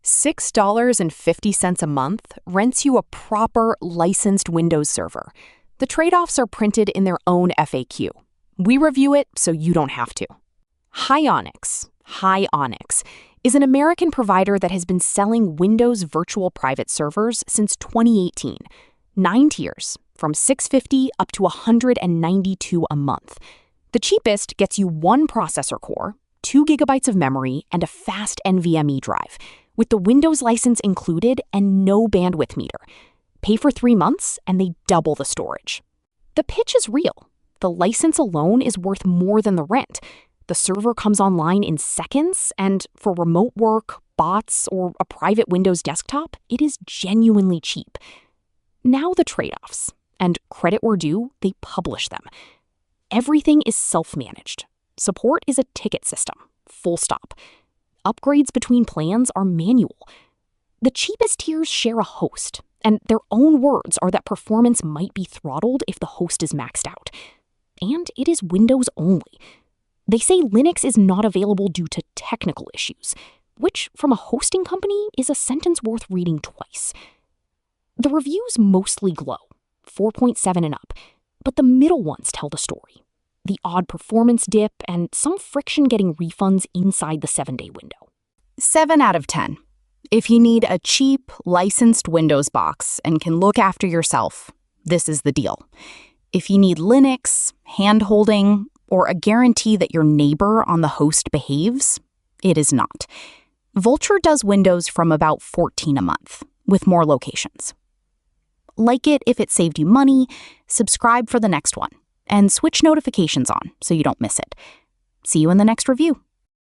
$6.50 a month rents you a proper licensed Windows server. The trade-offs are printed in their own FAQ. We review it so you don't have to. Hyonix is an American provider that has been selling Windows virtual private servers since 2018. 9 tiers, from $650 up to $192 a month. The cheapest gets you 1 processor core, 2 gigabytes of memory, and a fast NVMe drive, with the Windows license included and no bandwidth meter. Pay for 3 months and they double the storage. The pitch is real. The license alone is worth more than the rent. The server comes online in seconds, and for remote work, bots, or a private Windows desktop, it is genuinely cheap. Now the trade-offs, and credit where due, they publish them. Everything is self-managed. Support is a ticket system, full stop. Upgrades between plans are manual. The cheapest tiers share a host, and their own words are that performance might be throttled if the host is maxed out. And it is Windows only. They say Linux is not available due to technical issues, which from a hosting company is a sentence worth reading twice. The reviews mostly glow, 4.7 and up, but the middle ones tell the story. The odd performance dip and some friction getting refunds inside the 7-day window. 7 out of 10. If you need a cheap, licensed Windows box and can look after yourself, this is the deal. If you need Linux, hand-holding, or a guarantee that your neighbor on the host behaves, it is not. Vultr does Windows from about $14 a month, with more locations. Like it if it saved you money, subscribe for the next one, and switch notifications on so you don't miss it. See you in the next review.